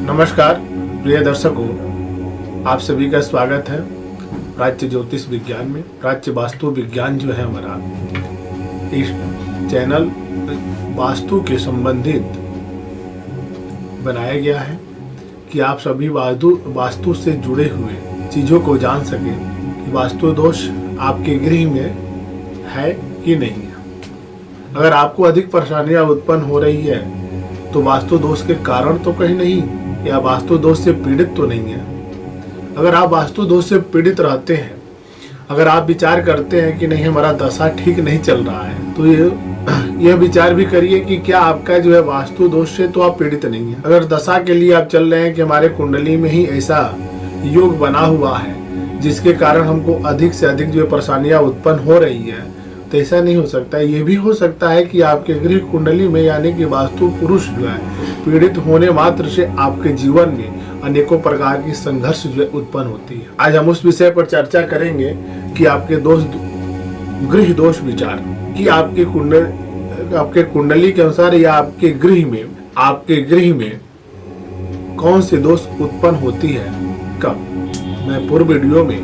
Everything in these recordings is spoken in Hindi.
नमस्कार प्रिय दर्शकों, आप सभी का स्वागत है प्राच्य ज्योतिष विज्ञान में। प्राच्य वास्तु विज्ञान जो है हमारा इस चैनल वास्तु के संबंधित बनाया गया है कि आप सभी वास्तु से जुड़े हुए चीज़ों को जान सकें कि वास्तु दोष आपके गृह में है कि नहीं है। अगर आपको अधिक परेशानियां उत्पन्न हो रही है तो वास्तु दोष के कारण तो कहीं नहीं, या वास्तु दोष से पीड़ित तो नहीं है। अगर आप वास्तु दोष से पीड़ित रहते हैं, अगर आप विचार करते हैं कि नहीं हमारा दशा ठीक नहीं चल रहा है, तो यह विचार भी करिए कि क्या आपका जो है वास्तु दोष से तो आप पीड़ित नहीं है। अगर दशा के लिए आप चल रहे हैं कि हमारे कुंडली में ही ऐसा योग बना हुआ है जिसके कारण हमको अधिक से अधिक जो परेशानियां उत्पन्न हो रही है, तो ऐसा नहीं हो सकता है। ये भी हो सकता है कि आपके गृह कुंडली में यानी कि वास्तु पुरुष जो है पीड़ित होने मात्र से आपके जीवन में अनेकों प्रकार की संघर्ष जो है उत्पन्न होती है। आज हम उस विषय पर चर्चा करेंगे कि आपके गृह दोष विचार कि आपके कुंडली के अनुसार या आपके गृह में कौन से दोष उत्पन्न होती है कब। मैं पूर्व वीडियो में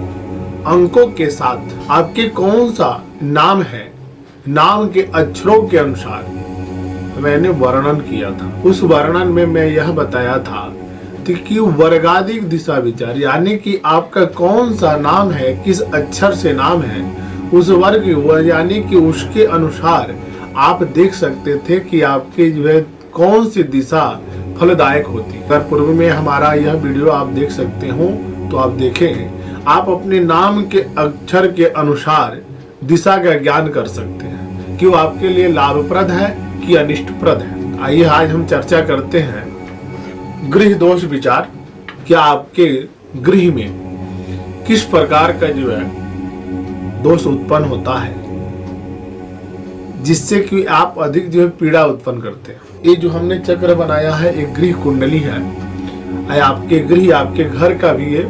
अंकों के साथ आपके कौन सा नाम है, नाम के अक्षरों के अनुसार मैंने वर्णन किया था। उस वर्णन में मैं यह बताया था कि वर्गादिक दिशा विचार यानी कि आपका कौन सा नाम है, किस अक्षर से नाम है, उस वर्ग यानी कि उसके अनुसार आप देख सकते थे कि आपके जो है कौन सी दिशा फलदायक होती। अगर पूर्व में हमारा यह वीडियो आप देख सकते हो तो आप देखें, आप अपने नाम के अक्षर के अनुसार दिशा का ज्ञान कर सकते हैं कि वो आपके लिए लाभप्रद है कि अनिष्टप्रद है। आइए आज हम चर्चा करते हैं गृह दोष विचार। क्या आपके गृह में किस प्रकार का जो है दोष उत्पन्न होता है जिससे कि आप अधिक जो है पीड़ा उत्पन्न करते हैं। ये जो हमने चक्र बनाया है एक गृह कुंडली है। आपके गृह आपके घर का भी ये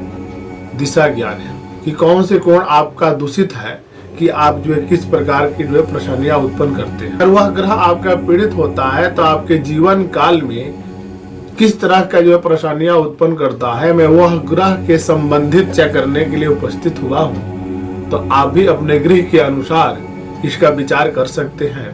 दिशा ज्ञान है कि कौन से कोण आपका दूषित है कि आप जो है किस प्रकार की जो है परेशानियां उत्पन्न करते हैं। अगर वह ग्रह आपका पीड़ित होता है तो आपके जीवन काल में किस तरह का जो है परेशानियां उत्पन्न करता है, मैं वह ग्रह के संबंधित चेक करने के लिए उपस्थित हुआ हूँ। तो आप भी अपने गृह के अनुसार इसका विचार कर सकते हैं।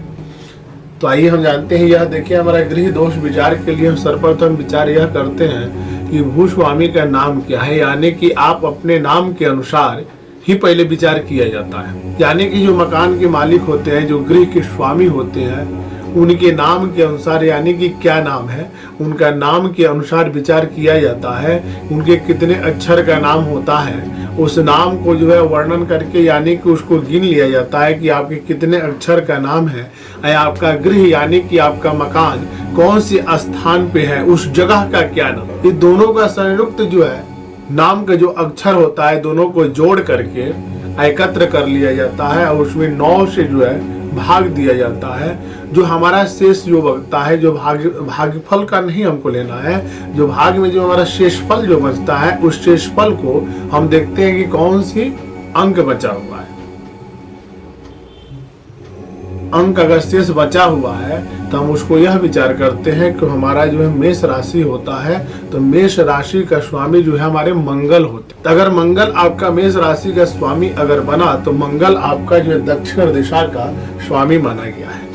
तो आइए हम जानते हैं। यह देखिए हमारा गृह दोष विचार के लिए हम सर्वप्रथम विचार यह करते हैं कि भूस्वामी का नाम क्या है, यानी कि आप अपने नाम के अनुसार ही पहले विचार किया जाता है। यानी कि जो मकान के मालिक होते हैं, जो गृह के स्वामी होते हैं, उनके नाम के अनुसार यानी कि क्या नाम है, उनका नाम के अनुसार विचार किया जाता है। उनके कितने अक्षर का नाम होता है, उस नाम को जो है वर्णन करके यानी कि उसको गिन लिया जाता है कि आपके कितने अक्षर का नाम है। आपका गृह यानी कि आपका मकान कौन से स्थान पे है, उस जगह का क्या नाम। ये दोनों का संयुक्त जो है नाम का जो अक्षर होता है, दोनों को जोड़ करके एकत्र कर लिया जाता है और उसमें 9 से जो है भाग दिया जाता है। जो हमारा शेष जो बचता है, जो भागफल का नहीं हमको लेना है, जो भाग में जो हमारा शेषफल जो बचता है, उस शेषफल को हम देखते हैं कि कौन सी अंक बचा हुआ है। अंक अगर शेष बचा हुआ है तो हम उसको यह विचार करते हैं कि हमारा जो है मेष राशि होता है, तो मेष राशि का स्वामी जो है हमारे मंगल होते हैं। अगर मंगल आपका मेष राशि का स्वामी अगर बना तो मंगल आपका जो है दक्षिण दिशा का स्वामी माना गया है।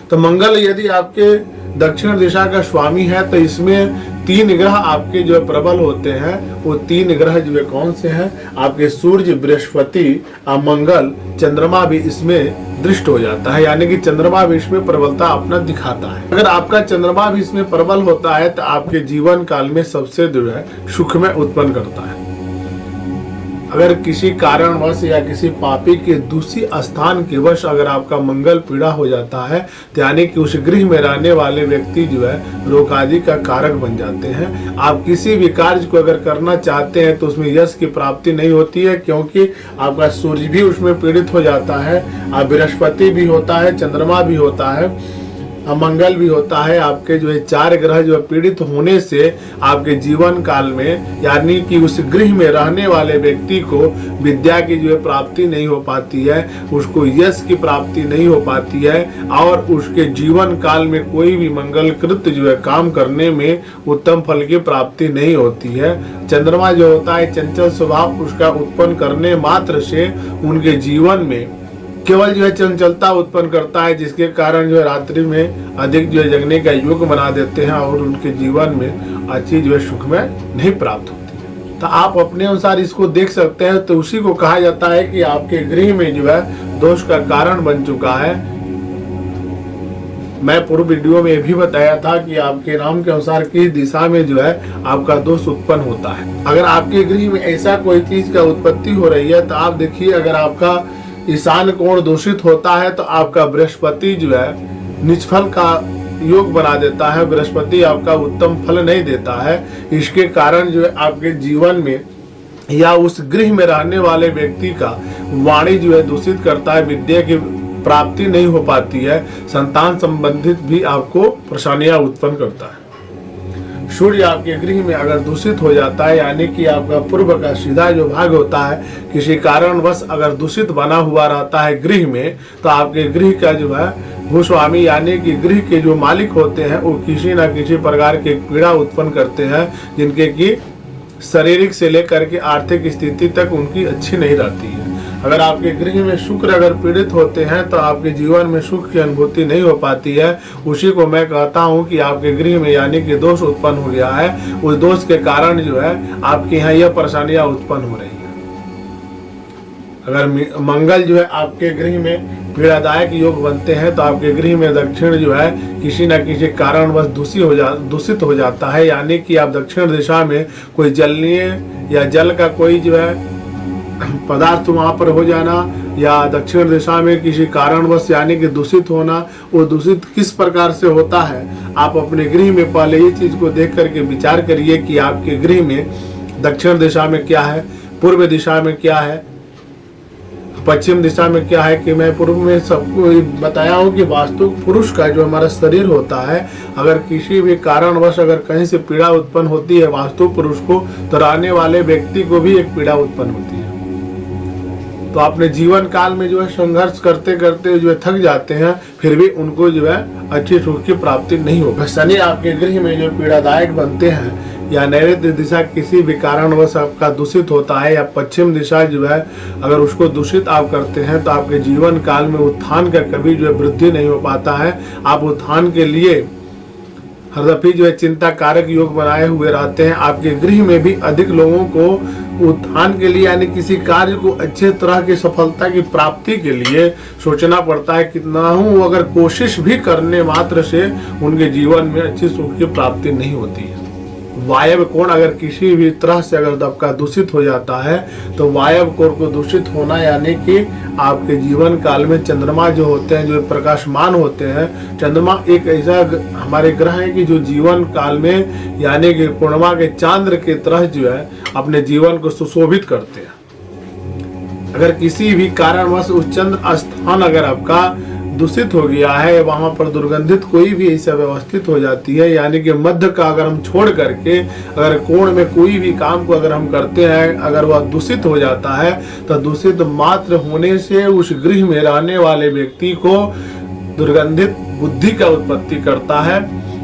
तो मंगल यदि आपके दक्षिण दिशा का स्वामी है तो इसमें 3 ग्रह आपके जो है प्रबल होते हैं। वो 3 ग्रह जो है कौन से हैं, आपके सूर्य, बृहस्पति और मंगल, चंद्रमा भी इसमें दृष्ट हो जाता है, यानी कि चंद्रमा भी इसमें प्रबलता अपना दिखाता है। अगर आपका चंद्रमा भी इसमें प्रबल होता है तो आपके जीवन काल में सबसे जो है सुख में उत्पन्न करता है। अगर किसी कारणवश या किसी पापी के दूसरी स्थान के वश अगर आपका मंगल पीड़ा हो जाता है तो यानी कि उस गृह में रहने वाले व्यक्ति जो है रोग आदि का कारक बन जाते हैं। आप किसी भी कार्य को अगर करना चाहते हैं तो उसमें यश की प्राप्ति नहीं होती है, क्योंकि आपका सूर्य भी उसमें पीड़ित हो जाता है, आप बृहस्पति भी होता है, चंद्रमा भी होता है। अमंगल भी होता है। आपके जो है 4 ग्रह जो है पीड़ित होने से आपके जीवन काल में, यानी कि उस गृह में रहने वाले व्यक्ति को विद्या की जो है प्राप्ति नहीं हो पाती है, उसको यश की प्राप्ति नहीं हो पाती है, और उसके जीवन काल में कोई भी मंगल कृत जो है काम करने में उत्तम फल की प्राप्ति नहीं होती है। चंद्रमा जो होता है चंचल स्वभाव, उसका उत्पन्न करने मात्र से उनके जीवन में केवल जो है चंचलता उत्पन्न करता है, जिसके कारण जो है रात्रि में अधिक जो है जगने का योग बना देते हैं और उनके जीवन में अच्छी जो है सुख में नहीं प्राप्त होती है। तो आप अपने अनुसार इसको देख सकते हैं। तो उसी को कहा जाता है कि आपके गृह में जो है दोष का कारण बन चुका है। मैं पूर्व वीडियो में भी बताया था कि आपके नाम के अनुसार किस दिशा में जो है आपका दोष उत्पन्न होता है। अगर आपके गृह में ऐसा कोई चीज का उत्पत्ति हो रही है तो आप देखिए, अगर आपका ईशान कोण दूषित होता है तो आपका बृहस्पति जो है निष्फल का योग बना देता है। बृहस्पति आपका उत्तम फल नहीं देता है। इसके कारण जो है आपके जीवन में या उस गृह में रहने वाले व्यक्ति का वाणी जो है दूषित करता है, विद्या की प्राप्ति नहीं हो पाती है, संतान संबंधित भी आपको परेशानियां उत्पन्न करता है। सूर्य आपके गृह में अगर दूषित हो जाता है, यानी कि आपका पूर्व का सीधा जो भाग होता है किसी कारणवश अगर दूषित बना हुआ रहता है गृह में, तो आपके गृह का जो है भूस्वामी यानी कि गृह के जो मालिक होते हैं वो किसी न किसी प्रकार के पीड़ा उत्पन्न करते हैं, जिनके की शारीरिक से लेकर के आर्थिक स्थिति तक उनकी अच्छी नहीं रहती है। अगर आपके गृह में शुक्र अगर पीड़ित होते हैं तो आपके जीवन में सुख की अनुभूति नहीं हो पाती है। उसी को मैं कहता हूं कि आपके गृह में यानी कि दोष उत्पन्न हो गया है। उस दोष के कारण जो है आपके यहाँ यह परेशानियां उत्पन्न हो रही है। अगर मंगल जो है आपके गृह में पीड़ादायक योग बनते हैं तो आपके गृह में दक्षिण जो है किसी न किसी कारणवश दूषित हो जाता है, यानी कि आप दक्षिण दिशा में कोई जलीय या जल का कोई जो है पदार्थ वहां पर हो जाना, या दक्षिण दिशा में किसी कारणवश यानी कि दूषित होना। वो दूषित किस प्रकार से होता है, आप अपने गृह में पहले ये चीज को देख करके विचार करिए कि आपके गृह में दक्षिण दिशा में क्या है, पूर्व दिशा में क्या है, पश्चिम दिशा में क्या है। कि मैं पूर्व में सबको बताया हूँ कि वास्तु पुरुष का जो हमारा शरीर होता है, अगर किसी भी कारणवश अगर कहीं से पीड़ा उत्पन्न होती है वास्तु पुरुष को, तो रहने वाले व्यक्ति को भी एक पीड़ा उत्पन्न होती है। तो अपने जीवन काल में जो है संघर्ष करते करते जो है थक जाते हैं, फिर भी उनको जो है अच्छी सुख की प्राप्ति नहीं होगी। शनि आपके गृह में जो पीड़ादायक बनते हैं, या नैऋत्य दिशा किसी भी कारणवश आपका दूषित होता है, या पश्चिम दिशा जो है अगर उसको दूषित आप करते हैं, तो आपके जीवन काल में उत्थान का कभी जो है वृद्धि नहीं हो पाता है। आप उत्थान के लिए हर दफे जो है चिंता कारक योग बनाए हुए रहते हैं। आपके गृह में भी अधिक लोगों को उत्थान के लिए यानी किसी कार्य को अच्छे तरह की सफलता की प्राप्ति के लिए सोचना पड़ता है। कितना हूँ अगर कोशिश भी करने मात्र से उनके जीवन में अच्छी सुख की प्राप्ति नहीं होती है। वायव्य कोण अगर किसी भी तरह से अगर आपका दूषित हो जाता है, तो वायव्य कोण को दूषित होना यानी कि आपके जीवन काल में चंद्रमा जो होते हैं जो प्रकाशमान होते हैं। चंद्रमा एक ऐसा हमारे ग्रह है कि जो जीवन काल में यानी कि पूर्णिमा के चांद्र की तरह जो है अपने जीवन को सुशोभित करते हैं। अगर किसी भी कारणवश उस चंद्र स्थान अगर आपका दूषित हो गया है, वहां पर दुर्गंधित कोई भी ऐसा व्यवस्थित हो जाती है, यानी कि मध्य का अगर हम छोड़ करके अगर कोण में कोई भी काम को अगर हम करते हैं, अगर वह दूषित हो जाता है, तो दूषित मात्र होने से उस गृह में रहने वाले व्यक्ति को दुर्गंधित बुद्धि का उत्पत्ति करता है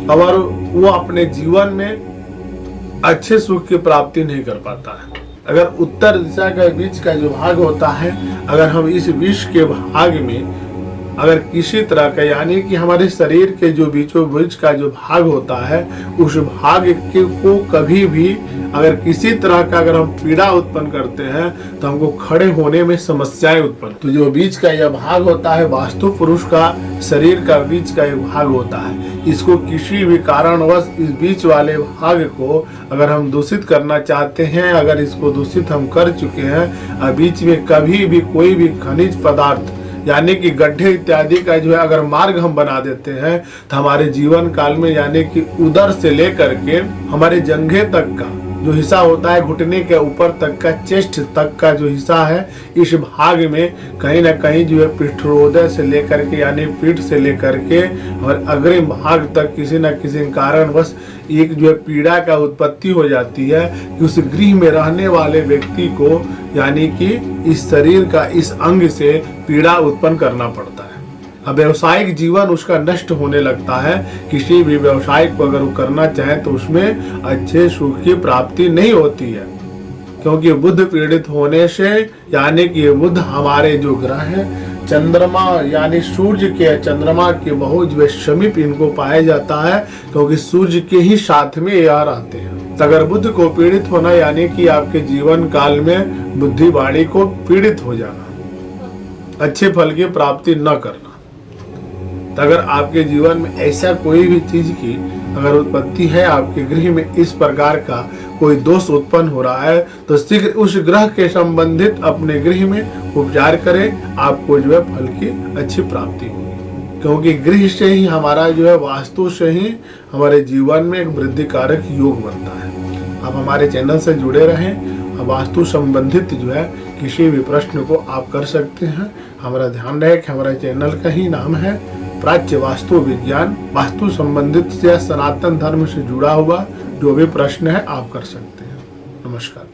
और वो अपने जीवन में अच्छे सुख की प्राप्ति नहीं कर पाता है। अगर उत्तर दिशा का बीच का जो भाग होता है, अगर हम इस बीच के भाग में अगर किसी तरह का यानी कि हमारे शरीर के जो बीचों बीच का जो भाग होता है, उस भाग को कभी भी अगर किसी तरह का अगर हम पीड़ा उत्पन्न करते हैं तो हमको खड़े होने में समस्याएं उत्पन्न। तो जो बीच का यह भाग होता है वास्तु पुरुष का शरीर का बीच का एक भाग होता है। इसको किसी भी कारणवश इस बीच वाले भाग को अगर हम दूषित करना चाहते हैं, अगर इसको दूषित हम कर चुके हैं, बीच में कभी भी कोई भी खनिज पदार्थ यानी कि गड्ढे इत्यादि का जो है अगर मार्ग हम बना देते हैं, तो हमारे जीवन काल में यानी कि उदर से लेकर के हमारे जंघे तक का जो हिस्सा होता है घुटने के ऊपर तक का, चेस्ट तक का जो हिस्सा है, इस भाग में कहीं ना कहीं जो है पृष्ठरोदय से लेकर के यानी पीठ से लेकर के और अग्रिम भाग तक किसी न किसी कारणवश एक जो है पीड़ा का उत्पत्ति हो जाती है कि उस गृह में रहने वाले व्यक्ति को यानी कि इस शरीर का इस अंग से पीड़ा उत्पन्न करना पड़ता है। अब व्यवसायिक जीवन उसका नष्ट होने लगता है। किसी भी व्यवसाय को अगर वो करना चाहे तो उसमें अच्छे सुख की प्राप्ति नहीं होती है, क्योंकि बुध पीड़ित होने से यानी कि बुध हमारे जो ग्रह है चंद्रमा यानी सूर्य के, चंद्रमा के बहुत जो समीप इनको पाया जाता है, क्योंकि सूर्य के ही साथ में यह रहते हैं। तो अगर बुध को पीड़ित होना यानी कि आपके जीवन काल में बुद्धि वाणी को पीड़ित हो जाना, अच्छे फल की प्राप्ति न करना। तो अगर आपके जीवन में ऐसा कोई भी चीज की अगर उत्पत्ति है, आपके गृह में इस प्रकार का कोई दोष उत्पन्न हो रहा है, तो शीघ्र उस ग्रह के संबंधित अपने गृह में उपचार करें, आपको जो है फल की अच्छी प्राप्ति होगी। क्योंकि गृह से ही हमारा जो है वास्तु से ही हमारे जीवन में एक वृद्धि कारक योग बनता है। आप हमारे चैनल से जुड़े रहें, वास्तु संबंधित जो है किसी भी प्रश्न को आप कर सकते हैं। हमारा ध्यान रहे कि हमारे चैनल का ही नाम है प्राच्य वास्तु विज्ञान। वास्तु संबंधित या सनातन धर्म से जुड़ा हुआ जो भी प्रश्न है आप कर सकते हैं। नमस्कार।